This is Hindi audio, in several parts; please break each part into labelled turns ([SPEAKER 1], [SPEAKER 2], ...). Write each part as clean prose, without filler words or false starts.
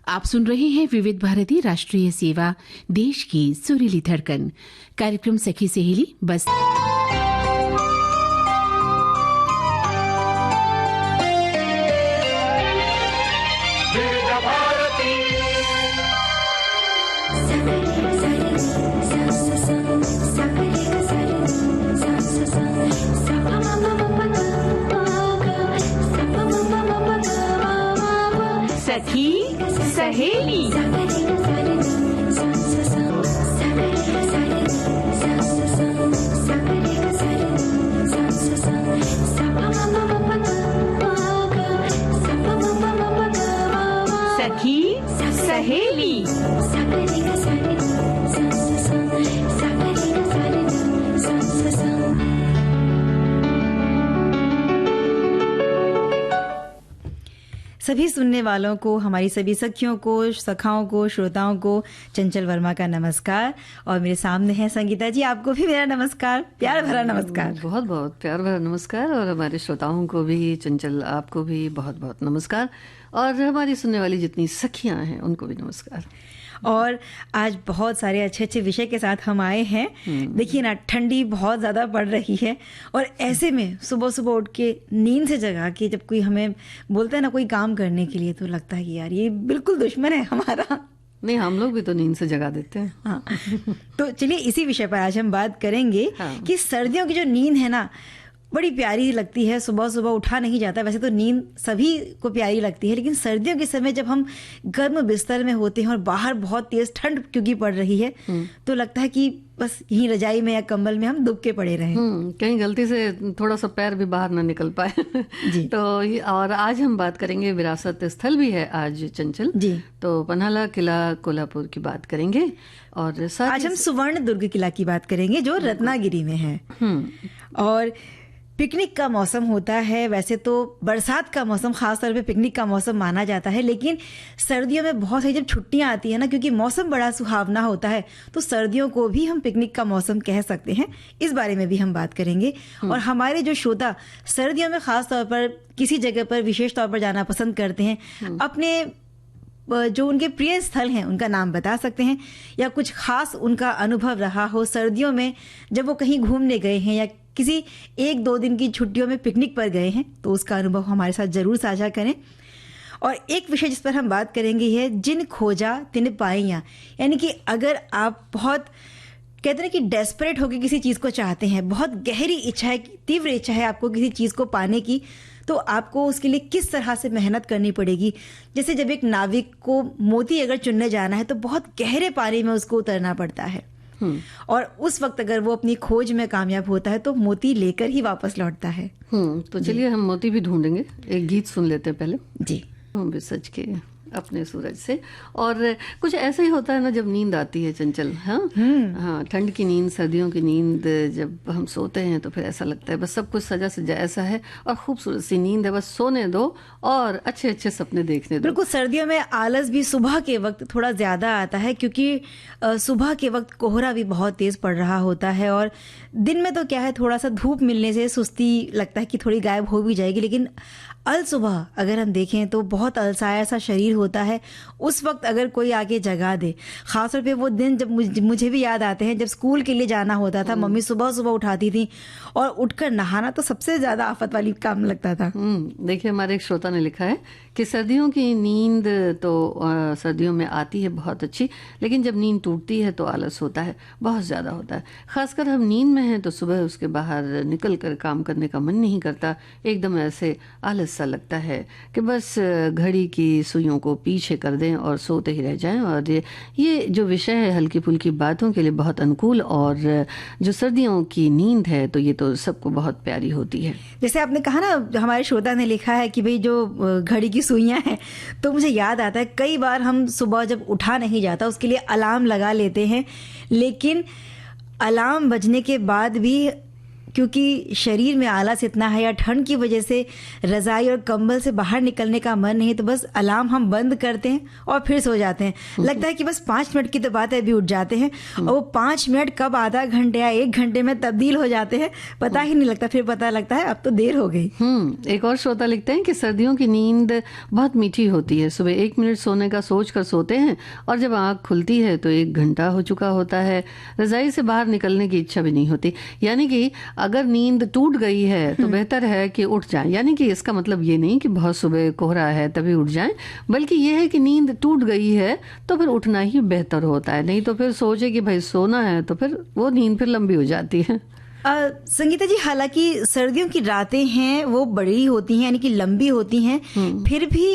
[SPEAKER 1] आप सुन रहे हैं विविध भारती राष्ट्रीय सेवा, देश की सुरीली धड़कन। कार्यक्रम सखी सहेली बस। सखी सहेली। सखी सहेली।
[SPEAKER 2] सभी सुनने वालों को, हमारी सभी सखियों को, सखाओं को, श्रोताओं को चंचल वर्मा का नमस्कार। और मेरे सामने है संगीता जी, आपको भी मेरा नमस्कार, प्यार भरा नमस्कार।
[SPEAKER 3] बहुत बहुत प्यार भरा नमस्कार। और हमारे श्रोताओं को भी, चंचल आपको भी बहुत बहुत नमस्कार। और हमारी सुनने वाली जितनी सखियां हैं उनको भी नमस्कार।
[SPEAKER 2] और आज बहुत सारे अच्छे अच्छे विषय के साथ हम आए हैं। देखिए ना, ठंडी बहुत ज़्यादा पड़ रही है और ऐसे में सुबह सुबह उठ के नींद से जगा के जब कोई हमें बोलता है ना कोई काम करने के लिए, तो लगता है कि यार ये बिल्कुल दुश्मन है हमारा।
[SPEAKER 3] नहीं, हम लोग भी तो नींद से जगा देते हैं।
[SPEAKER 2] हाँ, तो चलिए इसी विषय पर आज हम बात करेंगे कि सर्दियों की जो नींद है ना, बड़ी प्यारी लगती है। सुबह सुबह उठा नहीं जाता। वैसे तो नींद सभी को प्यारी लगती है, लेकिन सर्दियों के समय जब हम गर्म बिस्तर में होते हैं और बाहर बहुत तेज ठंड क्योंकि पड़ रही है, तो लगता है कि बस यहीं रजाई में या कंबल में हम दुब के पड़े रहें।
[SPEAKER 3] कहीं गलती से थोड़ा सा पैर भी बाहर ना निकल पाए। जी। तो और आज हम बात करेंगे, विरासत स्थल भी है आज चंचल जी, तो पन्हाला किला कोल्हापुर की बात करेंगे। और
[SPEAKER 2] आज हम सुवर्ण दुर्ग किला की बात करेंगे जो रत्नागिरी में है। और पिकनिक का मौसम होता है। वैसे तो बरसात का मौसम खास तौर पे पिकनिक का मौसम माना जाता है, लेकिन सर्दियों में बहुत सारी जब छुट्टियां आती है ना, क्योंकि मौसम बड़ा सुहावना होता है, तो सर्दियों को भी हम पिकनिक का मौसम कह सकते हैं। इस बारे में भी हम बात करेंगे। और हमारे जो श्रोता सर्दियों में खास तौर पर किसी जगह पर विशेष तौर पर जाना पसंद करते हैं, अपने जो उनके प्रिय स्थल हैं उनका नाम बता सकते हैं, या कुछ खास उनका अनुभव रहा हो सर्दियों में जब वो कहीं घूमने गए हैं या किसी 1-2 दिन की छुट्टियों में पिकनिक पर गए हैं, तो उसका अनुभव हमारे साथ जरूर साझा करें। और एक विषय जिस पर हम बात करेंगे है जिन खोजा तिन पाइयां, यानी कि अगर आप बहुत कहते हैं कि डेस्परेट होकर किसी चीज़ को चाहते हैं, बहुत गहरी इच्छा है, तीव्र इच्छा है आपको किसी चीज़ को पाने की, तो आपको उसके लिए किस तरह से मेहनत करनी पड़ेगी। जैसे जब एक नाविक को मोती अगर चुनने जाना है तो बहुत गहरे पानी में उसको उतरना पड़ता है, और उस वक्त अगर वो अपनी खोज में कामयाब होता है तो मोती लेकर ही वापस लौटता है।
[SPEAKER 3] तो चलिए हम मोती भी ढूंढेंगे। एक गीत सुन लेते हैं पहले जी, हम सच के अपने सूरज से। और कुछ ऐसा ही होता है ना जब नींद आती है चंचल। हाँ, ठंड की नींद, सर्दियों की नींद, जब हम सोते हैं तो फिर ऐसा लगता है बस सब कुछ सजा सजा ऐसा है और खूबसूरत सी नींद है, बस सोने दो और अच्छे अच्छे सपने देखने दो।
[SPEAKER 2] बिल्कुल, सर्दियों में आलस भी सुबह के वक्त थोड़ा ज्यादा आता है, क्योंकि सुबह के वक्त कोहरा भी बहुत तेज पड़ रहा होता है। और दिन में तो क्या है, थोड़ा सा धूप मिलने से सुस्ती लगता है कि थोड़ी गायब हो भी जाएगी, लेकिन अल सुबह अगर हम देखें तो बहुत अलसाया सा शरीर होता है। उस वक्त अगर कोई आके जगा दे, खासतौर पे वो दिन जब मुझे भी याद आते हैं जब स्कूल के लिए जाना होता था, मम्मी सुबह सुबह उठाती थी और उठकर नहाना तो सबसे ज्यादा आफत वाली काम लगता था।
[SPEAKER 3] देखिए, हमारे एक श्रोता ने लिखा है कि सर्दियों की नींद तो सर्दियों में आती है बहुत अच्छी, लेकिन जब नींद टूटती है तो आलस होता है, बहुत ज़्यादा होता है। खासकर हम नींद में हैं तो सुबह उसके बाहर निकल कर काम करने का मन नहीं करता, एकदम ऐसे आलस सा लगता है कि बस घड़ी की सुइयों को पीछे कर दें और सोते ही रह जाएं। और ये जो विषय है हल्की फुल्की बातों के लिए बहुत अनुकूल, और जो सर्दियों की नींद है तो ये तो सबको बहुत प्यारी होती है।
[SPEAKER 2] जैसे आपने कहा ना, हमारे श्रोता ने लिखा है कि भाई जो घड़ी की सुइयां हैं, तो मुझे याद आता है कई बार हम सुबह जब उठा नहीं जाता उसके लिए अलार्म लगा लेते हैं, लेकिन अलार्म बजने के बाद भी क्योंकि शरीर में आलस इतना है या ठंड की वजह से रज़ाई और कंबल से बाहर निकलने का मन नहीं, तो बस अलार्म हम बंद करते हैं और फिर सो जाते हैं। लगता है कि बस 5 मिनट की तो बात है, अभी उठ जाते हैं और वो 5 मिनट कब आधा घंटे या 1 घंटे में तब्दील हो जाते हैं पता ही नहीं लगता। फिर पता लगता है अब तो देर हो गई।
[SPEAKER 3] एक और श्रोता लिखते हैं कि सर्दियों की नींद बहुत मीठी होती है। सुबह 1 मिनट सोने का सोच कर सोते हैं और जब आंख खुलती है तो 1 घंटा हो चुका होता है। रजाई से बाहर निकलने की इच्छा भी नहीं होती। यानी कि अगर नींद टूट गई है तो बेहतर है कि उठ जाएं। यानी कि इसका मतलब ये नहीं कि बहुत सुबह कोहरा है तभी उठ जाएं, बल्कि ये है कि नींद टूट गई है तो फिर उठना ही बेहतर होता है। नहीं तो फिर सोचे कि भाई सोना है तो फिर वो नींद फिर लंबी हो जाती है।
[SPEAKER 2] संगीता जी, हालांकि सर्दियों की रातें हैं वो बड़ी होती हैं, यानी कि लंबी होती हैं, फिर भी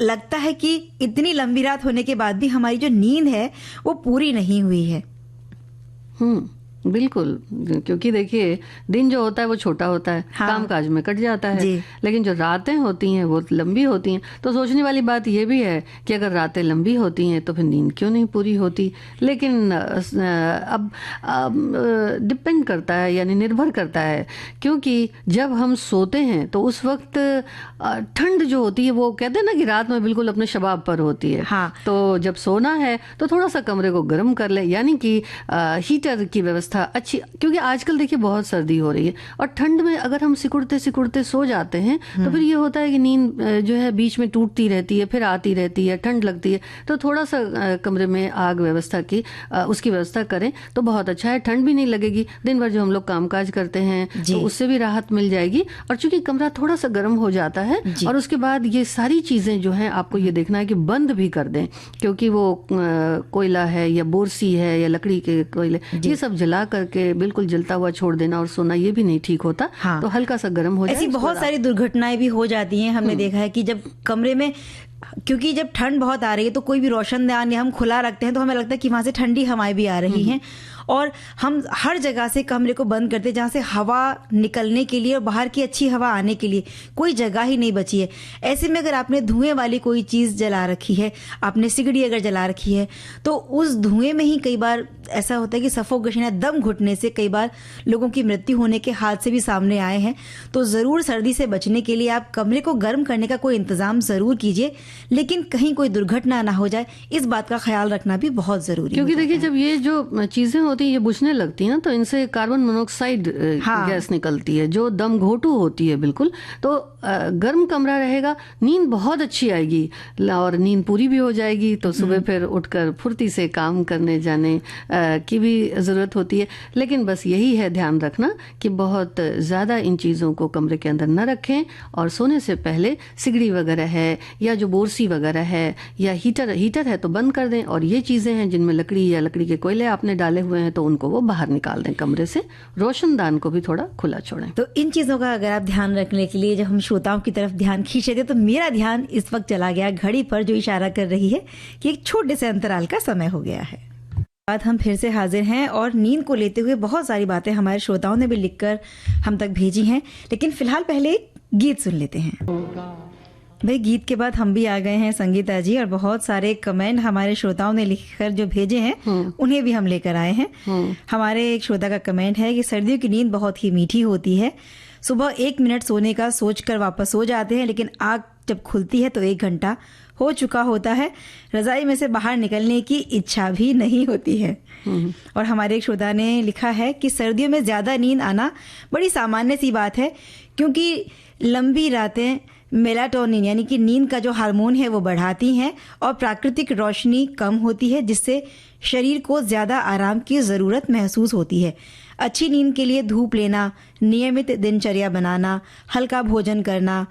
[SPEAKER 2] लगता है कि इतनी लंबी रात होने के बाद भी हमारी जो नींद है वो पूरी नहीं हुई है।
[SPEAKER 3] बिल्कुल, क्योंकि देखिए दिन जो होता है वो छोटा होता है,
[SPEAKER 2] हाँ,
[SPEAKER 3] काम काज में कट जाता है, लेकिन जो रातें होती हैं वो लंबी होती हैं। तो सोचने वाली बात ये भी है कि अगर रातें लंबी होती हैं तो फिर नींद क्यों नहीं पूरी होती। लेकिन अब डिपेंड करता है, यानी निर्भर करता है, क्योंकि जब हम सोते हैं तो उस वक्त ठंड जो होती है वो कहते हैं ना कि रात में बिल्कुल अपने शबाब पर होती है।
[SPEAKER 2] हाँ।
[SPEAKER 3] तो जब सोना है तो थोड़ा सा कमरे को गर्म कर ले, यानी कि हीटर की व्यवस्था अच्छी, क्योंकि आजकल देखिए बहुत सर्दी हो रही है और ठंड में अगर हम सिकुड़ते सिकुड़ते सो जाते हैं तो फिर ये होता है कि नींद जो है बीच में टूटती रहती है, फिर आती रहती है, ठंड लगती है। तो थोड़ा सा कमरे में आग व्यवस्था की उसकी व्यवस्था करें तो बहुत अच्छा है। ठंड भी नहीं लगेगी, दिन भर जो हम लोग कामकाज करते हैं तो उससे भी राहत मिल जाएगी। और चूंकि कमरा थोड़ा सा गर्म हो जाता है और उसके बाद ये सारी चीजें जो है आपको ये देखना है कि बंद भी कर दें, क्योंकि वो कोयला है या बोरसी है या लकड़ी के कोयले, ये सब जला करके बिल्कुल जलता हुआ छोड़ देना और सोना ये भी नहीं ठीक होता।
[SPEAKER 2] हाँ।
[SPEAKER 3] तो हल्का सा गर्म हो जाए।
[SPEAKER 2] ऐसी बहुत सारी दुर्घटनाएं भी हो जाती हैं। हमने देखा है कि जब कमरे में, क्योंकि जब ठंड बहुत आ रही है तो कोई भी रोशनदान या हम खुला रखते हैं तो हमें लगता है कि वहां से ठंडी हवाएं भी आ रही हैं और हम हर जगह से कमरे को बंद करते हैं जहाँ से हवा निकलने के लिए और बाहर की अच्छी हवा आने के लिए कोई जगह ही नहीं बची है। ऐसे में अगर आपने धुएं वाली कोई चीज़ जला रखी है, आपने सिगड़ी अगर जला रखी है, तो उस धुएं में ही कई बार ऐसा होता है कि सफोकेशन या दम घुटने से कई बार लोगों की मृत्यु होने के हादसे भी सामने आए हैं। तो ज़रूर सर्दी से बचने के लिए आप कमरे को गर्म करने का कोई इंतज़ाम ज़रूर कीजिए, लेकिन कहीं कोई दुर्घटना ना हो जाए इस बात का ख्याल रखना भी बहुत ज़रूरी है।
[SPEAKER 3] क्योंकि देखिए जब ये जो चीज़ें होती हैं ये बुझने लगती है ना तो इनसे कार्बन मोनोऑक्साइड गैस निकलती है जो दम घोटू होती है बिल्कुल। तो गर्म कमरा रहेगा, नींद बहुत अच्छी आएगी और नींद पूरी भी हो जाएगी। तो सुबह फिर उठकर फुर्ती से काम करने जाने की भी ज़रूरत होती है। लेकिन बस यही है ध्यान रखना कि बहुत ज़्यादा इन चीज़ों को कमरे के अंदर न रखें और सोने से पहले सिगड़ी वगैरह है या जो बोरसी वगैरह है या हीटर है तो बंद कर दें। और ये चीज़ें हैं जिनमें लकड़ी या लकड़ी के कोयले आपने डाले हुए हैं तो उनको वो बाहर निकाल दें कमरे से। रोशनदान को भी थोड़ा खुला छोड़ें।
[SPEAKER 2] तो इन चीज़ों का अगर आप ध्यान रखने के लिए जब हम श्रोताओं की तरफ ध्यान खींचे थे तो मेरा ध्यान इस वक्त चला गया घड़ी पर जो इशारा कर रही है कि एक छोटे से अंतराल का समय हो गया है। बाद हम फिर से हाजिर हैं और नींद को लेते हुए बहुत सारी बातें हमारे श्रोताओं ने भी लिखकर हम तक भेजी हैं, लेकिन फिलहाल पहले एक गीत सुन लेते हैं। भाई गीत के बाद हम भी आ गए हैं संगीता जी, और बहुत सारे कमेंट हमारे श्रोताओं ने लिखकर जो भेजे हैं उन्हें भी हम लेकर आए हैं। हमारे एक श्रोता का कमेंट है कि सर्दियों की नींद बहुत ही मीठी होती है। सुबह 1 मिनट सोने का सोचकर वापस सो जाते हैं, लेकिन आँख जब खुलती है तो 1 घंटा हो चुका होता है। रजाई में से बाहर निकलने की इच्छा भी नहीं होती है। और हमारे एक श्रोता ने लिखा है कि सर्दियों में ज़्यादा नींद आना बड़ी सामान्य सी बात है, क्योंकि लंबी रातें मेलाटोनिन यानी कि नींद का जो हार्मोन है वो बढ़ाती हैं और प्राकृतिक रोशनी कम होती है, जिससे शरीर को ज़्यादा आराम की ज़रूरत महसूस होती है। अच्छी नींद के लिए धूप लेना, नियमित दिनचर्या बनाना, हल्का भोजन करना,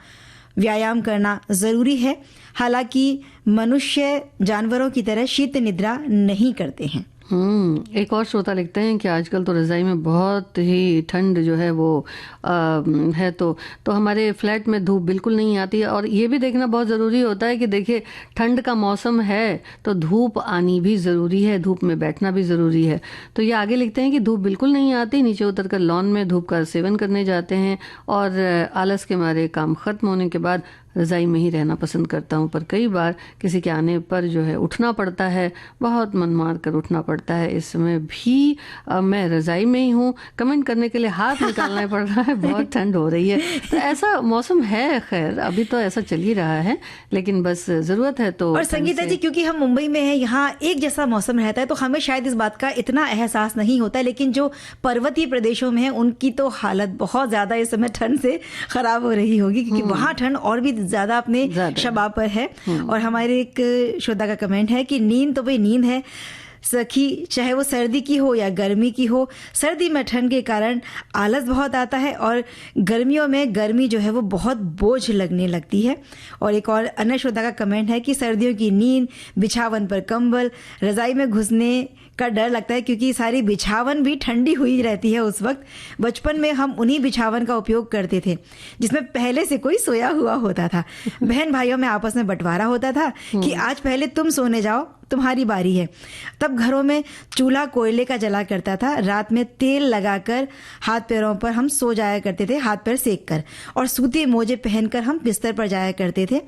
[SPEAKER 2] व्यायाम करना ज़रूरी है। हालांकि मनुष्य जानवरों की तरह शीत निद्रा नहीं करते हैं।
[SPEAKER 3] एक और श्रोता लिखते हैं कि आजकल तो रज़ाई में बहुत ही ठंड जो है वो है तो हमारे फ्लैट में धूप बिल्कुल नहीं आती है। और ये भी देखना बहुत ज़रूरी होता है कि देखिए ठंड का मौसम है तो धूप आनी भी ज़रूरी है, धूप में बैठना भी ज़रूरी है। तो ये आगे लिखते हैं कि धूप बिल्कुल नहीं आती, नीचे उतर कर लॉन में धूप का सेवन करने जाते हैं और आलस के मारे काम ख़त्म होने के बाद रज़ाई में ही रहना पसंद करता हूँ, पर कई बार किसी के आने पर जो है उठना पड़ता है, बहुत मन मार कर उठना पड़ता है। इस समय भी मैं रज़ाई में ही हूँ, कमेंट करने के लिए हाथ निकालना पड़ रहा है, बहुत ठंड हो रही है। तो ऐसा मौसम है, खैर अभी तो ऐसा चल ही रहा है, लेकिन बस ज़रूरत है तो।
[SPEAKER 2] और संगीता जी, क्योंकि हम मुंबई में हैं, यहाँ एक जैसा मौसम रहता है, तो हमें शायद इस बात का इतना एहसास नहीं होता है, लेकिन जो पर्वतीय प्रदेशों में है उनकी तो हालत बहुत ज़्यादा इस समय ठंड से ख़राब हो रही होगी, क्योंकि वहाँ ठंड और भी ज़्यादा अपने शबाब पर है। और हमारे एक श्रोता का कमेंट है कि नींद तो भाई नींद है सखी, चाहे वो सर्दी की हो या गर्मी की हो। सर्दी में ठंड के कारण आलस बहुत आता है और गर्मियों में गर्मी जो है वो बहुत बोझ लगने लगती है। और एक और अन्य श्रोता का कमेंट है कि सर्दियों की नींद, बिछावन पर कंबल, रज़ाई में घुसने का डर लगता है, क्योंकि सारी बिछावन भी ठंडी हुई रहती है उस वक्त। बचपन में हम उन्हीं बिछावन का उपयोग करते थे जिसमें पहले से कोई सोया हुआ होता था। बहन भाइयों में आपस में बंटवारा होता था कि आज पहले तुम सोने जाओ, तुम्हारी बारी है। तब घरों में चूल्हा कोयले का जला करता था। रात में तेल लगाकर हाथ पैरों पर हम सो जाया करते थे, हाथ पैर सेक कर, और सूती मोजे पहनकर हम बिस्तर पर जाया करते थे।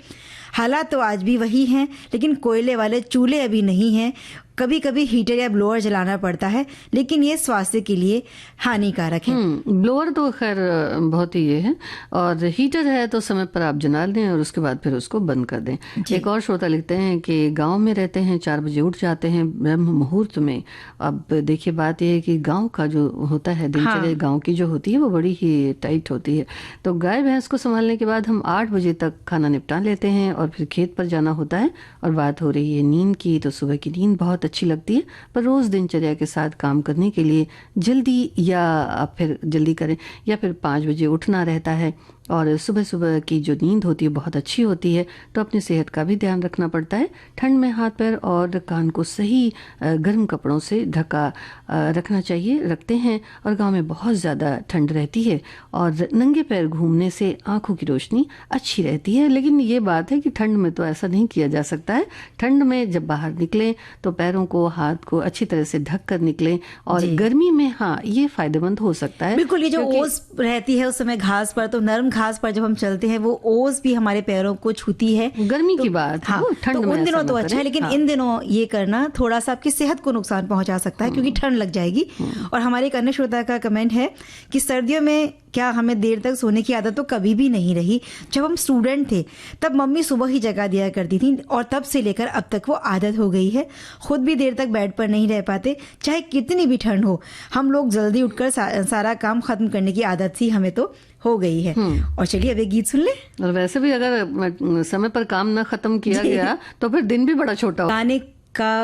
[SPEAKER 2] हालात तो आज भी वही हैं, लेकिन कोयले वाले चूल्हे अभी नहीं हैं। कभी कभी हीटर या ब्लोअर जलाना पड़ता है, लेकिन ये स्वास्थ्य के लिए हानिकारक है।
[SPEAKER 3] ब्लोअर तो खैर बहुत ही ये है, और हीटर है तो समय पर आप जला लें और उसके बाद फिर उसको बंद कर दें। एक और श्रोता लिखते हैं कि गांव में रहते हैं, 4 बजे उठ जाते हैं ब्रह्म मुहूर्त में। अब देखिए बात यह है कि गांव का जो होता है दिनचर्या, गांव की जो होती है वो बड़ी ही टाइट होती है। तो गाय भैंस को संभालने के बाद हम 8 बजे तक खाना निपटा लेते हैं और फिर खेत पर जाना होता है। और बात हो रही है नींद की, तो सुबह की नींद बहुत अच्छी लगती है, पर रोज दिनचर्या के साथ काम करने के लिए जल्दी या आप फिर जल्दी करें या फिर 5 बजे उठना रहता है। और सुबह सुबह की जो नींद होती है बहुत अच्छी होती है, तो अपनी सेहत का भी ध्यान रखना पड़ता है। ठंड में हाथ पैर और कान को सही गर्म कपड़ों से ढका रखना चाहिए, रखते हैं। और गांव में बहुत ज़्यादा ठंड रहती है और नंगे पैर घूमने से आंखों की रोशनी अच्छी रहती है। लेकिन ये बात है कि ठंड में तो ऐसा नहीं किया जा सकता है। ठंड में जब बाहर निकलें तो पैरों को, हाथ को अच्छी तरह से ढक कर निकलें। और गर्मी में हाँ ये फायदेमंद हो सकता है।
[SPEAKER 2] बिल्कुल, ये जो ओस रहती है उस समय घास पर, तो नरम घास पर जब हम चलते हैं वो ओस भी हमारे पैरों को छूती है।
[SPEAKER 3] गर्मी की बात,
[SPEAKER 2] हाँ,
[SPEAKER 3] ठंड
[SPEAKER 2] तो
[SPEAKER 3] में
[SPEAKER 2] उन दिनों तो अच्छा है, लेकिन इन दिनों ये करना थोड़ा सा आपकी सेहत को नुकसान पहुंचा सकता है, क्योंकि ठंड लग जाएगी। और हमारे एक अन्य श्रोता का कमेंट है कि सर्दियों में क्या हमें देर तक सोने की आदत तो कभी भी नहीं रही। जब हम स्टूडेंट थे तब मम्मी सुबह ही जगा दिया करती थी, और तब से लेकर अब तक वो आदत हो गई है। खुद भी देर तक बेड पर नहीं रह पाते, चाहे कितनी भी ठंड हो। हम लोग जल्दी उठकर सारा काम खत्म करने की आदत सी हमें तो हो गई है। और चलिए अब एक गीत सुन ले।
[SPEAKER 3] और वैसे भी अगर समय पर काम ना खत्म किया गया तो फिर दिन भी बड़ा छोटा हो।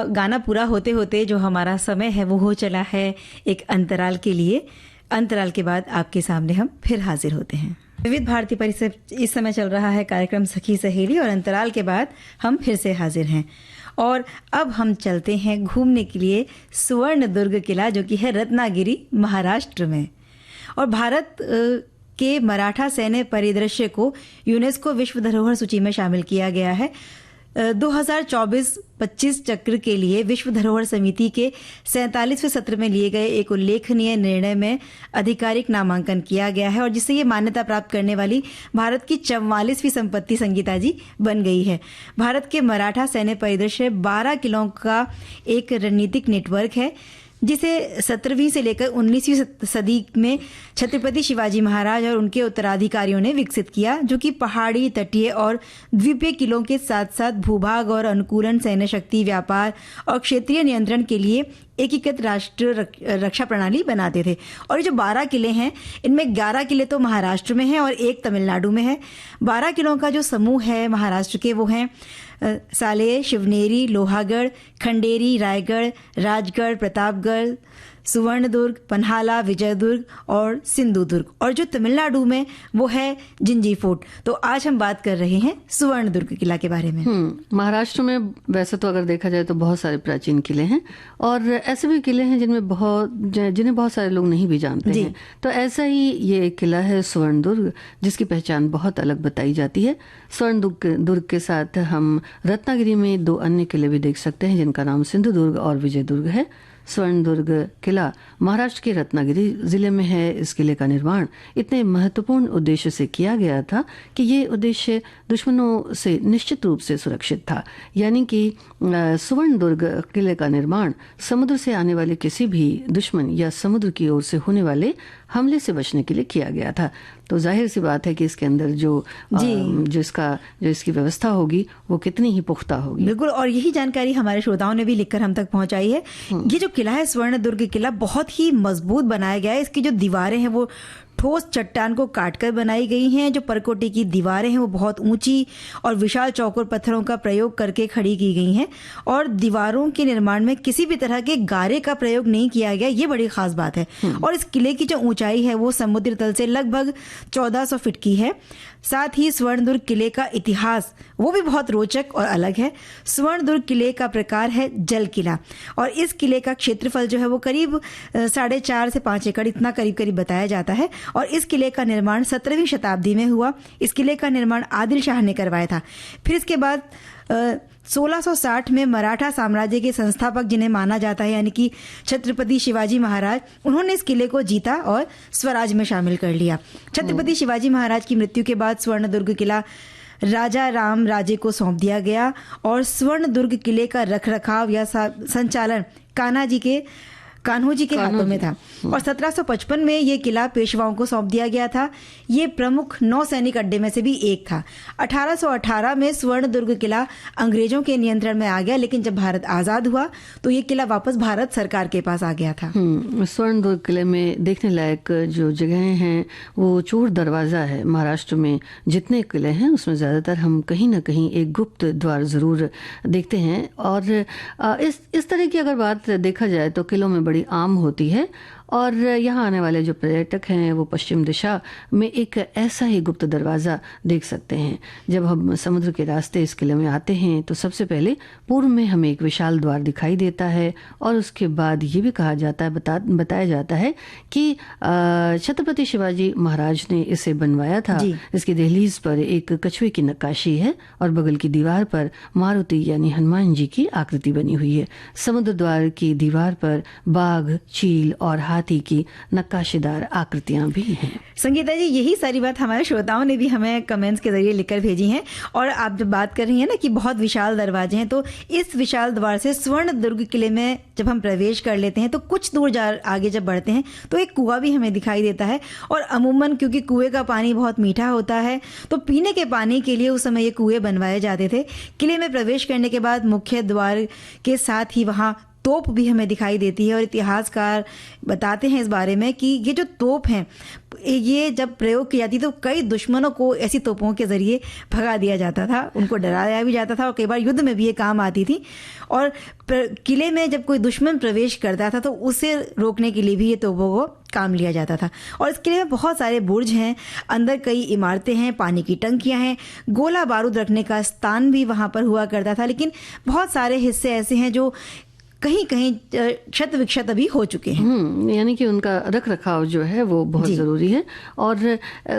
[SPEAKER 2] गाना पूरा होते होते जो हमारा समय है वो हो चला है एक अंतराल के लिए। अंतराल के बाद आपके सामने हम फिर हाजिर होते हैं। विविध भारती पर इस समय चल रहा है कार्यक्रम सखी सहेली, और अंतराल के बाद हम फिर से हाजिर हैं। और अब हम चलते हैं घूमने के लिए सुवर्ण दुर्ग किला, जो कि है रत्नागिरी महाराष्ट्र में। और भारत के मराठा सैन्य परिदृश्य को यूनेस्को विश्व धरोहर सूची में शामिल किया गया है। 2024-25 चक्र के लिए विश्व धरोहर समिति के 47वें सत्र में लिए गए एक उल्लेखनीय निर्णय में आधिकारिक नामांकन किया गया है, और जिससे ये मान्यता प्राप्त करने वाली भारत की 44वीं संपत्ति संगीता जी बन गई है। भारत के मराठा सैन्य परिदृश्य 12 किलों का एक रणनीतिक नेटवर्क है, जिसे 17वीं से लेकर 19वीं सदी में छत्रपति शिवाजी महाराज और उनके उत्तराधिकारियों ने विकसित किया, जो कि पहाड़ी, तटीय और द्वीपीय किलों के साथ साथ भूभाग और अनुकूलन, सैन्य शक्ति, व्यापार और क्षेत्रीय नियंत्रण के लिए एकीकृत राष्ट्र रक्षा प्रणाली बनाते थे। और ये जो 12 किले हैं, इनमें 11 किले तो महाराष्ट्र में हैं और एक तमिलनाडु में है। 12 किलों का जो समूह है महाराष्ट्र के, वो हैं सालेर, शिवनेरी, लोहागढ़, खंडेरी, रायगढ़, राजगढ़, प्रतापगढ़, सुवर्णदुर्ग, पन्हाला, विजयदुर्ग और सिंधुदुर्ग। और जो तमिलनाडु में वो है जिंजी फोर्ट। तो आज हम बात कर रहे हैं सुवर्णदुर्ग किला के बारे में।
[SPEAKER 3] महाराष्ट्र में वैसे तो अगर देखा जाए तो बहुत सारे प्राचीन किले हैं, और ऐसे भी किले हैं जिन्हें बहुत सारे लोग नहीं भी जानते हैं। तो ऐसा ही ये एक किला है सुवर्णदुर्ग, जिसकी पहचान बहुत अलग बताई जाती है। सुवर्णदुर्ग के साथ हम रत्नागिरी में 2 अन्य किले भी देख सकते हैं, जिनका नाम सिंधुदुर्ग और विजयदुर्ग है। स्वर्णदुर्ग किला महाराष्ट्र के रत्नागिरी जिले में है। इस किले का निर्माण इतने महत्वपूर्ण उद्देश्य से किया गया था कि ये उद्देश्य दुश्मनों से निश्चित रूप से सुरक्षित था। यानी कि स्वर्णदुर्ग किले का निर्माण समुद्र से आने वाले किसी भी दुश्मन या समुद्र की ओर से होने वाले हमले से बचने के लिए किया गया था। तो जाहिर सी बात है कि इसके अंदर जो इसकी व्यवस्था होगी वो कितनी ही पुख्ता होगी।
[SPEAKER 2] बिल्कुल, और यही जानकारी हमारे श्रोताओं ने भी लिखकर हम तक पहुंचाई है। ये जो किला है स्वर्णदुर्ग किला बहुत ही मजबूत बनाया गया है। इसकी जो दीवारें हैं वो ठोस चट्टान को काटकर बनाई गई हैं। जो परकोटे की दीवारें हैं वो बहुत ऊंची और विशाल चौकोर पत्थरों का प्रयोग करके खड़ी की गई हैं और दीवारों के निर्माण में किसी भी तरह के गारे का प्रयोग नहीं किया गया। ये बड़ी खास बात है। और इस किले की जो ऊंचाई है वो समुद्र तल से लगभग 1400 फीट की है। साथ ही स्वर्णदुर्ग किले का इतिहास वो भी बहुत रोचक और अलग है। स्वर्णदुर्ग किले का प्रकार है जल किला और इस किले का क्षेत्रफल जो है वो करीब 4.5 से 5 एकड़ इतना करीब करीब बताया जाता है। और इस किले का निर्माण 17वीं शताब्दी में हुआ। इस किले का निर्माण आदिल शाह ने करवाया था। फिर इसके बाद 1660 में मराठा साम्राज्य के संस्थापक जिन्हें माना जाता है यानी कि छत्रपति शिवाजी महाराज, उन्होंने इस किले को जीता और स्वराज में शामिल कर लिया। छत्रपति शिवाजी महाराज की मृत्यु के बाद स्वर्णदुर्ग किला राजा राम राजे को सौंप दिया गया और स्वर्णदुर्ग किले का रखरखाव या संचालन कान्हो जी के हाथों में था। और 1755 में ये किला पेशवाओं को सौंप दिया गया था। ये प्रमुख 9 सैनिक अड्डे में से भी एक था। 1818 में स्वर्णदुर्ग किला अंग्रेजों के नियंत्रण में आ गया, लेकिन जब भारत आजाद हुआ तो ये किला वापस भारत सरकार के पास आ गया था।
[SPEAKER 3] स्वर्णदुर्ग किले में देखने लायक जो जगहें हैं वो चोर दरवाजा है। महाराष्ट्र में जितने किले हैं उसमें ज्यादातर हम कहीं ना कहीं एक गुप्त द्वार जरूर देखते हैं। और इस तरह की अगर बात देखा जाए तो किलों में बड़ी आम होती है। और यहाँ आने वाले जो पर्यटक हैं वो पश्चिम दिशा में एक ऐसा ही गुप्त दरवाज़ा देख सकते हैं। जब हम समुद्र के रास्ते इस किले में आते हैं तो सबसे पहले पूर्व में हमें एक विशाल द्वार दिखाई देता है और उसके बाद ये भी कहा जाता है बताया जाता है कि छत्रपति शिवाजी महाराज ने इसे बनवाया था। इसकी दहलीज पर एक कछुए की नक्काशी है और बगल की दीवार पर मारुति यानी हनुमान जी की आकृति बनी हुई है। समुद्र द्वार की दीवार पर बाघ, चील और हाथी की नक्काशीदार आकृतियां भी हैं।
[SPEAKER 2] संगीता जी, यही सारी बात हमारे श्रोताओं ने भी हमें कमेंट्स के जरिए लिखकर भेजी हैं। और आप जब बात कर रही हैं ना कि बहुत विशाल दरवाजे हैं, तो इस विशाल द्वार से स्वर्णदुर्ग किले में जब हम प्रवेश कर लेते हैं तो कुछ दूर आगे जब बढ़ते हैं तो एक कुआं भी हमें दिखाई देता है। और अमूमन क्योंकि कुएं का पानी बहुत मीठा होता है तो पीने के पानी के लिए उस समय ये कुएं बनवाए जाते थे। किले में प्रवेश करने के बाद मुख्य द्वार के साथ ही वहाँ तोप भी हमें दिखाई देती है। और इतिहासकार बताते हैं इस बारे में कि ये जो तोप हैं ये जब प्रयोग की जाती तो कई दुश्मनों को ऐसी तोपों के जरिए भगा दिया जाता था, उनको डराया भी जाता था और कई बार युद्ध में भी ये काम आती थी। और किले में जब कोई दुश्मन प्रवेश करता था तो उसे रोकने के लिए भी ये तोपों को काम लिया जाता था। और इस किले में बहुत सारे बुर्ज हैं, अंदर कई इमारतें हैं, पानी की टंकियां हैं, गोला बारूद रखने का स्थान भी वहां पर हुआ करता था। लेकिन बहुत सारे हिस्से ऐसे हैं जो कहीं कहीं क्षत विक्षत अभी हो चुके हैं।
[SPEAKER 3] यानी कि उनका रख रखाव जो है वो बहुत ज़रूरी है। और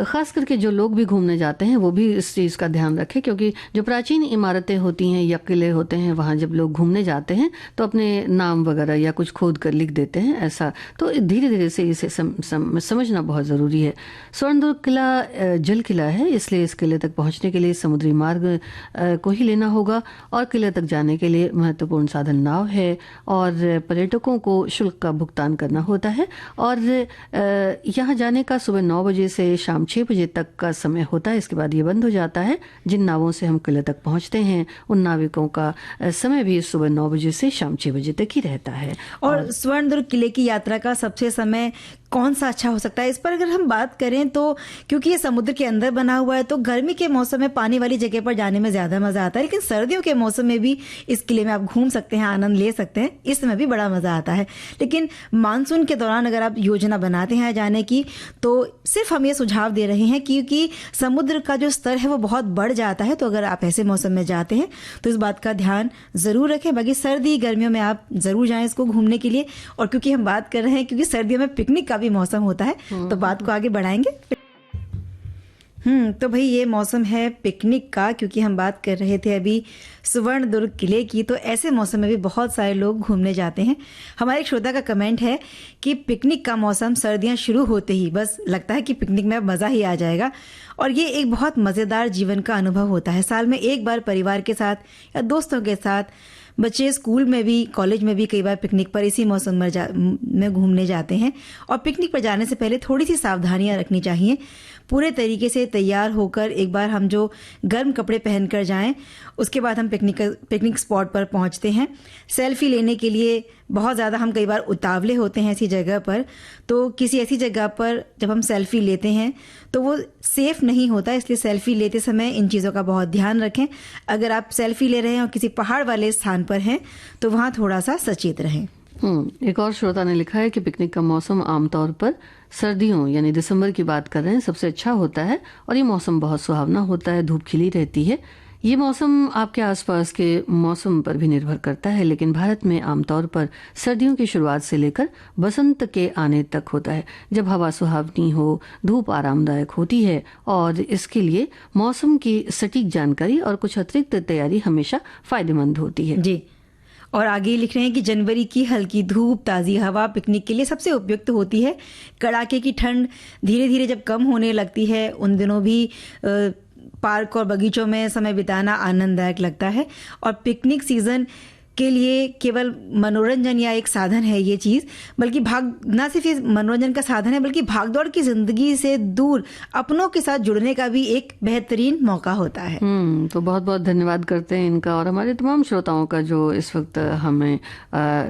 [SPEAKER 3] ख़ास करके जो लोग भी घूमने जाते हैं वो भी इस चीज़ का ध्यान रखें, क्योंकि जो प्राचीन इमारतें होती हैं या किले होते हैं वहाँ जब लोग घूमने जाते हैं तो अपने नाम वगैरह या कुछ खोद कर लिख देते हैं। ऐसा तो धीरे धीरे से इसे समझना बहुत ज़रूरी है। स्वर्णदुर्ग किला जल किला है, इसलिए इस किले तक पहुँचने के लिए समुद्री मार्ग को ही लेना होगा और किले तक जाने के लिए महत्वपूर्ण साधन नाव है और पर्यटकों को शुल्क का भुगतान करना होता है। और यहाँ जाने का सुबह 9 बजे से शाम 6 बजे तक का समय होता है। इसके बाद ये बंद हो जाता है। जिन नावों से हम किले तक पहुँचते हैं उन नाविकों का समय भी सुबह 9 बजे से शाम 6 बजे तक ही रहता है।
[SPEAKER 2] और स्वर्णदुर्ग किले की यात्रा का सबसे समय कौन सा अच्छा हो सकता है, इस पर अगर हम बात करें तो क्योंकि ये समुद्र के अंदर बना हुआ है तो गर्मी के मौसम में पानी वाली जगह पर जाने में ज़्यादा मज़ा आता है। लेकिन सर्दियों के मौसम में भी इस किले में आप घूम सकते हैं, आनंद ले सकते हैं, इसमें भी बड़ा मज़ा आता है। लेकिन मानसून के दौरान अगर आप योजना बनाते हैं जाने की तो सिर्फ हम ये सुझाव दे रहे हैं क्योंकि समुद्र का जो स्तर है वो बहुत बढ़ जाता है। तो अगर आप ऐसे मौसम में जाते हैं तो इस बात का ध्यान ज़रूर रखें। बाकी सर्दी गर्मियों में आप ज़रूर जाएं इसको घूमने के लिए। और क्योंकि हम बात कर रहे हैं क्योंकि सर्दियों में पिकनिक का भी मौसम होता है तो बात को आगे बढ़ाएंगे। तो भाई ये मौसम है पिकनिक का, क्योंकि हम बात कर रहे थे अभी सुवर्ण दुर्ग किले की। तो ऐसे मौसम में भी बहुत सारे लोग घूमने जाते हैं। हमारे एक श्रोता का कमेंट है कि पिकनिक का मौसम सर्दियां शुरू होते ही बस लगता है कि पिकनिक में मज़ा ही आ जाएगा, और ये एक बहुत मज़ेदार जीवन का अनुभव होता है। साल में एक बार परिवार के साथ या दोस्तों के साथ, बच्चे स्कूल में भी कॉलेज में भी कई बार पिकनिक पर इसी मौसम में घूमने जाते हैं। और पिकनिक पर जाने से पहले थोड़ी सी सावधानियां रखनी चाहिए। पूरे तरीके से तैयार होकर एक बार हम जो गर्म कपड़े पहनकर जाएं, उसके बाद हम पिकनिक स्पॉट पर पहुंचते हैं। सेल्फी लेने के लिए बहुत ज़्यादा हम कई बार उतावले होते हैं ऐसी जगह पर, तो किसी ऐसी जगह पर जब हम सेल्फी लेते हैं तो वो सेफ़ नहीं होता, इसलिए सेल्फी लेते समय इन चीज़ों का बहुत ध्यान रखें। अगर आप सेल्फी ले रहे हैं और किसी पहाड़ वाले स्थान पर हैं तो वहाँ थोड़ा सा सचेत रहें।
[SPEAKER 3] एक और श्रोता ने लिखा है कि पिकनिक का मौसम आमतौर पर सर्दियों यानी दिसंबर की बात कर रहे हैं, सबसे अच्छा होता है और ये मौसम बहुत सुहावना होता है, धूप खिली रहती है। ये मौसम आपके आसपास के मौसम पर भी निर्भर करता है, लेकिन भारत में आमतौर पर सर्दियों की शुरुआत से लेकर बसंत के आने तक होता है, जब हवा सुहावनी हो, धूप आरामदायक होती है। और इसके लिए मौसम की सटीक जानकारी और कुछ अतिरिक्त तैयारी हमेशा फायदेमंद होती है।
[SPEAKER 2] जी, और आगे लिख रहे हैं कि जनवरी की हल्की धूप, ताज़ी हवा पिकनिक के लिए सबसे उपयुक्त होती है। कड़ाके की ठंड धीरे धीरे जब कम होने लगती है, उन दिनों भी पार्क और बगीचों में समय बिताना आनंददायक लगता है। और पिकनिक सीजन के लिए केवल मनोरंजन या एक साधन है ये चीज़, बल्कि ना सिर्फ ये मनोरंजन का साधन है, बल्कि भागदौड़ की जिंदगी से दूर अपनों के साथ जुड़ने का भी एक बेहतरीन मौका होता है।
[SPEAKER 3] तो बहुत बहुत धन्यवाद करते हैं इनका और हमारे तमाम श्रोताओं का जो इस वक्त हमें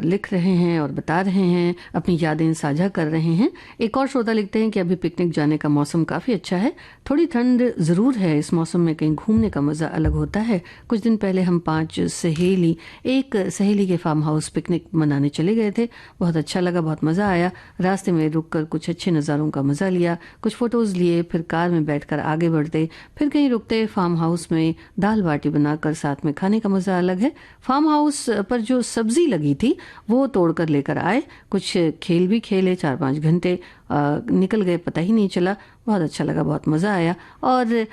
[SPEAKER 3] लिख रहे हैं और बता रहे हैं, अपनी यादें साझा कर रहे हैं। एक और श्रोता लिखते हैं कि अभी पिकनिक जाने का मौसम काफ़ी अच्छा है, थोड़ी ठंड ज़रूर है, इस मौसम में कहीं घूमने का मज़ा अलग होता है। कुछ दिन पहले हम 5 सहेली एक सहेली के फार्म हाउस पिकनिक मनाने चले गए थे। बहुत अच्छा लगा, बहुत मज़ा आया। रास्ते में रुककर कुछ अच्छे नज़ारों का मज़ा लिया, कुछ फ़ोटोज़ लिए, फिर कार में बैठकर आगे बढ़ते, फिर कहीं रुकते। फार्म हाउस में दाल बाटी बनाकर साथ में खाने का मज़ा अलग है। फार्म हाउस पर जो सब्ज़ी लगी थी वो तोड़कर लेकर आए, कुछ खेल भी खेले। 4-5 घंटे निकल गए, पता ही नहीं चला। बहुत अच्छा लगा, बहुत मज़ा आया। और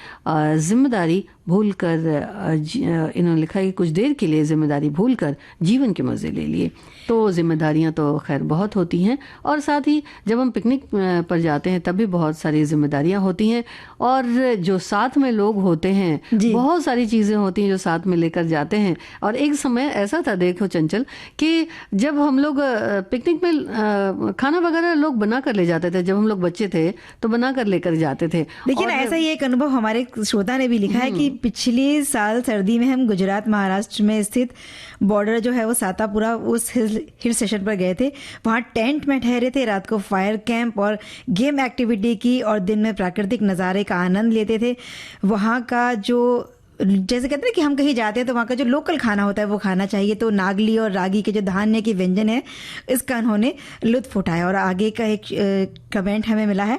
[SPEAKER 3] जिम्मेदारी भूलकर इन्होंने लिखा है कि कुछ देर के लिए जिम्मेदारी भूलकर जीवन के मज़े ले लिए। तो जिम्मेदारियां तो खैर बहुत होती हैं, और साथ ही जब हम पिकनिक पर जाते हैं तब भी बहुत सारी जिम्मेदारियां होती हैं, और जो साथ में लोग होते हैं बहुत सारी चीज़ें होती हैं जो साथ में लेकर जाते हैं। और एक समय ऐसा था, देखो चंचल, कि जब हम लोग पिकनिक में खाना वगैरह लोग बना कर ले जाते थे। जब हम लोग बच्चे थे तो बना कर लेकर जाते थे।
[SPEAKER 2] लेकिन ऐसा ही एक अनुभव हमारे श्रोता ने भी लिखा है कि पिछले साल सर्दी में हम गुजरात महाराष्ट्र में स्थित बॉर्डर जो है वो सातापुरा उस हिल स्टेशन पर गए थे। वहाँ टेंट में ठहरे थे, रात को फायर कैंप और गेम एक्टिविटी की, और दिन में प्राकृतिक नज़ारे का आनंद लेते थे। वहाँ का जो, जैसे कहते हैं कि हम कहीं जाते हैं तो वहाँ का जो लोकल खाना होता है वो खाना चाहिए। तो नागली और रागी के जो धान्य के व्यंजन है, इसका उन्होंने लुत्फ उठाया। और आगे का एक कमेंट हमें मिला है,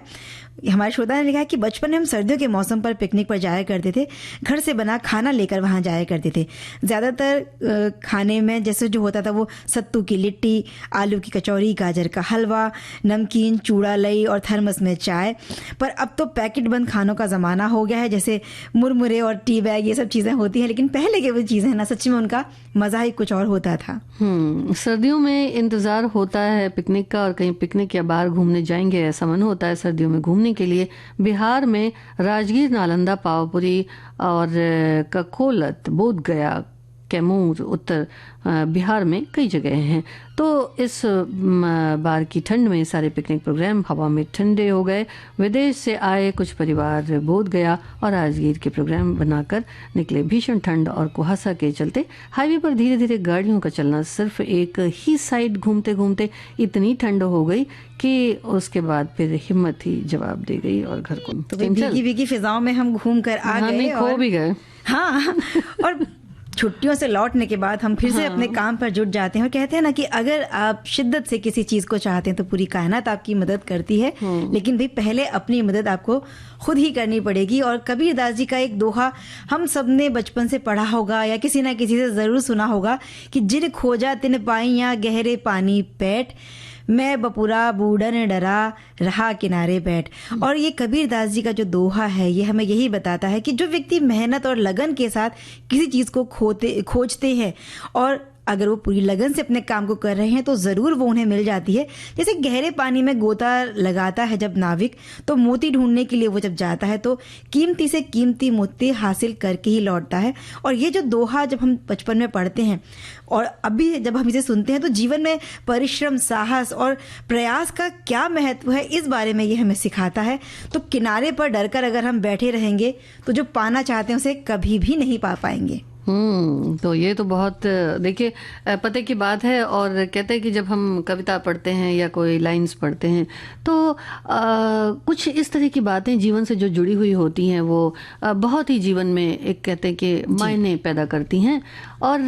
[SPEAKER 2] हमारे श्रोता ने लिखा है कि बचपन में हम सर्दियों के मौसम पर पिकनिक पर जाया करते थे, घर से बना खाना लेकर वहाँ जाया करते थे। ज़्यादातर खाने में जैसे जो होता था वो सत्तू की लिट्टी, आलू की कचौरी, गाजर का हलवा, नमकीन, चूड़ा लई और थर्मस में चाय। पर अब तो पैकेट बंद खानों का ज़माना हो गया है, जैसे मुरमुरे और टी बैग, ये सब चीज़ें होती हैं। लेकिन पहले के वो चीज़ें हैं ना, सच में उनका मज़ा ही कुछ और होता था।
[SPEAKER 3] सर्दियों में इंतज़ार होता है पिकनिक का, और कहीं पिकनिक या बाहर घूमने जाएंगे ऐसा मन होता है सर्दियों में घूमने के लिए। बिहार में राजगीर, नालंदा, पावापुरी और ककोलत, बोध गया, कैमूर, उत्तर बिहार में कई जगह हैं। तो इस बार की ठंड में सारे पिकनिक प्रोग्राम हवा में ठंडे हो गए। विदेश से आए कुछ परिवार बोध गया और राजगीर के प्रोग्राम बनाकर निकले। भीषण ठंड और कुहासा के चलते हाईवे पर धीरे धीरे गाड़ियों का चलना, सिर्फ एक ही साइड घूमते घूमते इतनी ठंड हो गई कि उसके बाद फिर हिम्मत ही जवाब दे गई और घर को।
[SPEAKER 2] तो भीगी भीगी फिजाओं में हम घूम कर आ गए,
[SPEAKER 3] खो भी गए।
[SPEAKER 2] हाँ, और छुट्टियों से लौटने के बाद हम फिर से अपने काम पर जुट जाते हैं। और कहते हैं ना कि अगर आप शिद्दत से किसी चीज़ को चाहते हैं तो पूरी कायनात आपकी मदद करती है, लेकिन भाई पहले अपनी मदद आपको खुद ही करनी पड़ेगी। और कबीरदास जी का एक दोहा हम सब ने बचपन से पढ़ा होगा या किसी ना किसी से ज़रूर सुना होगा कि जिन खोजा तिन पाई या गहरे पानी पैठ, मैं बपुरा बूढ़न डरा रहा किनारे बैठ। और ये कबीरदास जी का जो दोहा है ये हमें यही बताता है कि जो व्यक्ति मेहनत और लगन के साथ किसी चीज़ को खोजते हैं और अगर वो पूरी लगन से अपने काम को कर रहे हैं तो ज़रूर वो उन्हें मिल जाती है। जैसे गहरे पानी में गोता लगाता है जब नाविक, तो मोती ढूंढने के लिए वो जब जाता है तो कीमती से कीमती मोती हासिल करके ही लौटता है। और ये जो दोहा जब हम बचपन में पढ़ते हैं और अभी जब हम इसे सुनते हैं तो जीवन में परिश्रम, साहस और प्रयास का क्या महत्व है इस बारे में ये हमें सिखाता है। तो किनारे पर डरकर अगर हम बैठे रहेंगे तो जो पाना चाहते हैं उसे कभी भी नहीं पा पाएंगे।
[SPEAKER 3] तो ये तो बहुत देखिए पते की बात है। और कहते हैं कि जब हम कविता पढ़ते हैं या कोई लाइंस पढ़ते हैं तो कुछ इस तरह की बातें जीवन से जो जुड़ी हुई होती हैं वो बहुत ही जीवन में एक कहते हैं कि मायने पैदा करती हैं। और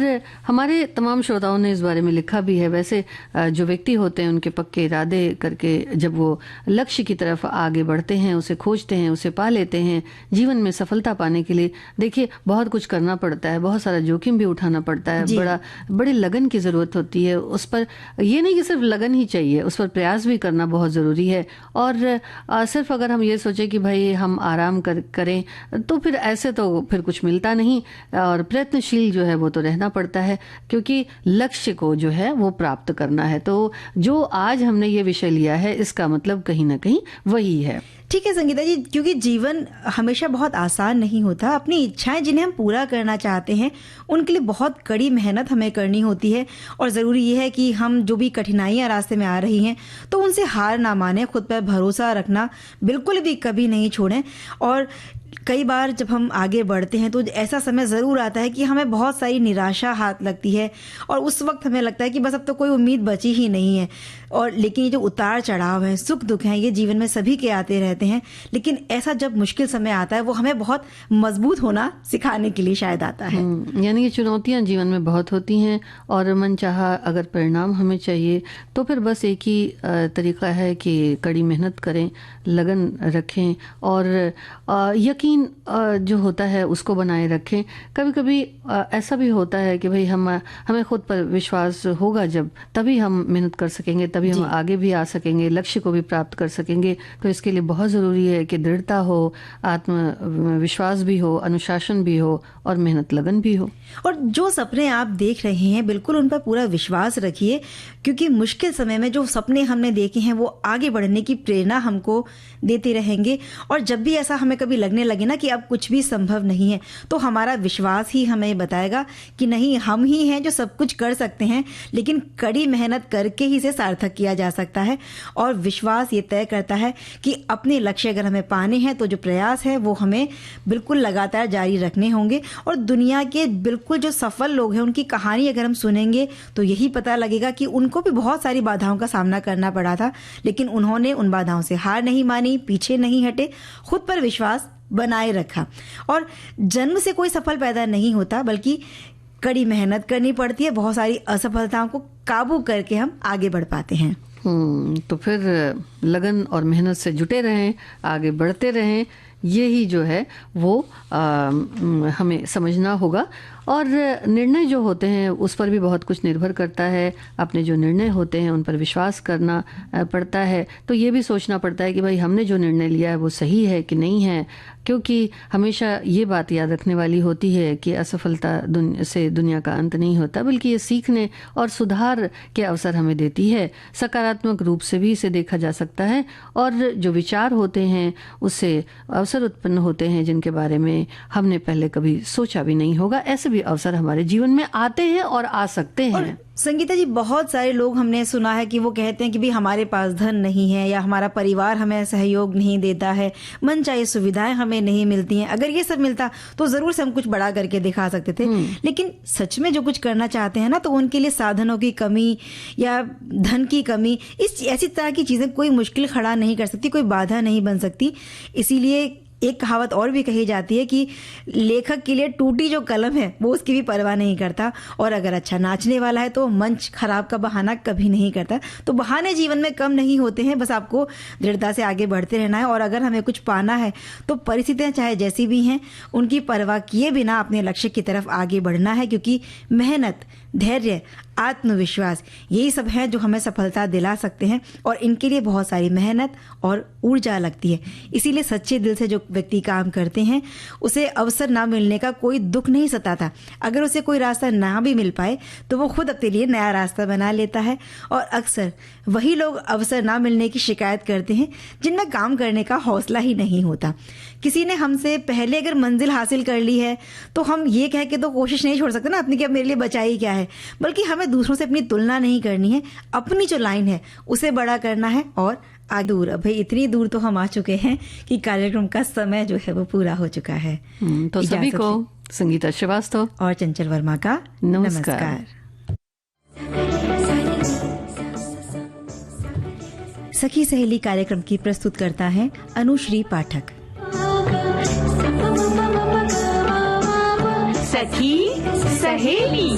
[SPEAKER 3] हमारे तमाम श्रोताओं ने इस बारे में लिखा भी है। वैसे जो व्यक्ति होते हैं उनके पक्के इरादे करके जब वो लक्ष्य की तरफ आगे बढ़ते हैं, उसे खोजते हैं, उसे पा लेते हैं, जीवन में सफलता पाने के लिए देखिए बहुत कुछ करना पड़ता है, बहुत सारा जोखिम भी उठाना पड़ता है, बड़ी लगन की जरूरत होती है। उस पर ये नहीं कि सिर्फ लगन ही चाहिए, उस पर प्रयास भी करना बहुत जरूरी है। और सिर्फ अगर हम ये सोचे कि भाई हम आराम करें तो फिर ऐसे तो फिर कुछ मिलता नहीं। और प्रयत्नशील जो है वो तो रहना पड़ता है, क्योंकि लक्ष्य को जो है वो प्राप्त करना है। तो जो आज हमने ये विषय लिया है इसका मतलब कहीं ना कहीं वही है।
[SPEAKER 2] ठीक है संगीता जी, क्योंकि जीवन हमेशा बहुत आसान नहीं होता। अपनी इच्छाएं जिन्हें हम पूरा करना चाहते हैं उनके लिए बहुत कड़ी मेहनत हमें करनी होती है। और ज़रूरी ये है कि हम जो भी कठिनाइयां रास्ते में आ रही हैं तो उनसे हार ना माने, खुद पर भरोसा रखना बिल्कुल भी कभी नहीं छोड़ें। और कई बार जब हम आगे बढ़ते हैं तो ऐसा समय ज़रूर आता है कि हमें बहुत सारी निराशा हाथ लगती है और उस वक्त हमें लगता है कि बस अब तो कोई उम्मीद बची ही नहीं है। और लेकिन ये जो उतार चढ़ाव है, सुख दुख हैं, ये जीवन में सभी के आते रहते हैं। लेकिन ऐसा जब मुश्किल समय आता है वो हमें बहुत मजबूत होना सिखाने के लिए शायद आता है।
[SPEAKER 3] यानी कि चुनौतियां जीवन में बहुत होती हैं और मनचाहा अगर परिणाम हमें चाहिए तो फिर बस एक ही तरीका है कि कड़ी मेहनत करें, लगन रखें और यकीन जो होता है उसको बनाए रखें। कभी कभी ऐसा भी होता है कि भाई हमें खुद पर विश्वास होगा जब, तभी हम मेहनत कर सकेंगे, तभी हम आगे भी आ सकेंगे, लक्ष्य को भी प्राप्त कर सकेंगे। तो इसके लिए बहुत ज़रूरी है कि दृढ़ता हो, आत्मविश्वास भी हो, अनुशासन भी हो और मेहनत लगन भी हो।
[SPEAKER 2] और जो सपने आप देख रहे हैं बिल्कुल उन पर पूरा विश्वास रखिए, क्योंकि मुश्किल समय में जो सपने हमने देखे हैं वो आगे बढ़ने की प्रेरणा हमको देते रहेंगे। और जब भी ऐसा हमें कभी लगने लगे ना कि अब कुछ भी संभव नहीं है तो हमारा विश्वास ही हमें बताएगा कि नहीं, हम ही हैं जो सब कुछ कर सकते हैं, लेकिन कड़ी मेहनत करके ही इसे सार्थक किया जा सकता है। और विश्वास ये तय करता है कि अपने लक्ष्य अगर हमें पाने हैं तो जो प्रयास है वो हमें बिल्कुल लगातार जारी रखने होंगे। और दुनिया के बिल्कुल जो सफल लोग हैं उनकी कहानी अगर हम सुनेंगे तो यही पता लगेगा कि उनको भी बहुत सारी बाधाओं का सामना करना पड़ा था, लेकिन उन्होंने उन बाधाओं से हार नहीं मानी, पीछे नहीं हटे, खुद पर विश्वास बनाए रखा। और जन्म से कोई सफल पैदा नहीं होता, बल्कि कड़ी मेहनत करनी पड़ती है। बहुत सारी असफलताओं को काबू करके हम आगे बढ़ पाते हैं।
[SPEAKER 3] तो फिर लगन और मेहनत से जुटे रहें, आगे बढ़ते रहें, यही जो है वो हमें समझना होगा। और निर्णय जो होते हैं उस पर भी बहुत कुछ निर्भर करता है। अपने जो निर्णय होते हैं उन पर विश्वास करना पड़ता है। तो ये भी सोचना पड़ता है कि भाई हमने जो निर्णय लिया है वो सही है कि नहीं है, क्योंकि हमेशा ये बात याद रखने वाली होती है कि असफलता से दुनिया का अंत नहीं होता, बल्कि ये सीखने और सुधार के अवसर हमें देती है। सकारात्मक रूप से भी इसे देखा जा सकता है और जो विचार होते हैं उससे अवसर उत्पन्न होते हैं जिनके बारे में हमने पहले कभी सोचा भी नहीं होगा। ऐसे भी अवसर हमारे जीवन में आते हैं और आ सकते हैं।
[SPEAKER 2] संगीता जी, बहुत सारे लोग हमने सुना है कि वो कहते हैं कि भी हमारे पास धन नहीं है या हमारा परिवार हमें सहयोग नहीं देता है, मन चाहे सुविधाएं हमें नहीं मिलती हैं। अगर ये सब मिलता तो जरूर से हम कुछ बड़ा करके दिखा सकते थे। लेकिन सच में जो कुछ करना चाहते हैं ना तो उनके लिए साधनों की कमी या धन की कमी, इस ऐसी तरह की चीजें कोई मुश्किल खड़ा नहीं कर सकती, कोई बाधा नहीं बन सकती। इसीलिए एक कहावत और भी कही जाती है कि लेखक के लिए टूटी जो कलम है वो उसकी भी परवाह नहीं करता, और अगर अच्छा नाचने वाला है तो मंच खराब का बहाना कभी नहीं करता। तो बहाने जीवन में कम नहीं होते हैं, बस आपको दृढ़ता से आगे बढ़ते रहना है। और अगर हमें कुछ पाना है तो परिस्थितियां चाहे जैसी भी हैं उनकी परवाह किए बिना अपने लक्ष्य की तरफ आगे बढ़ना है, क्योंकि मेहनत, धैर्य, आत्मविश्वास यही सब है जो हमें सफलता दिला सकते हैं, और इनके लिए बहुत सारी मेहनत और ऊर्जा लगती है। इसीलिए सच्चे दिल से जो व्यक्ति काम करते हैं उसे अवसर ना मिलने का कोई दुख नहीं सताता। अगर उसे कोई रास्ता ना भी मिल पाए तो वो खुद अपने लिए नया रास्ता बना लेता है। और अक्सर वही लोग अवसर ना मिलने की शिकायत करते हैं जिनमें काम करने का हौसला ही नहीं होता। किसी ने हमसे पहले अगर मंजिल हासिल कर ली है तो हम ये कह के तो कोशिश नहीं छोड़ सकते ना अपनी कि अब मेरे लिए बचा ही क्या है, बल्कि हमें दूसरों से अपनी तुलना नहीं करनी है, अपनी जो लाइन है उसे बड़ा करना है और आगे दूर। अब भाई इतनी दूर तो हम आ चुके हैं कि कार्यक्रम का समय जो है वो पूरा हो चुका है।
[SPEAKER 3] तो सभी को संगीता श्रीवास्तव
[SPEAKER 2] और चंचल वर्मा का नमस्कार। सखी सहेली कार्यक्रम की प्रस्तुत करता है अनुश्री पाठक।
[SPEAKER 1] सखी सहेली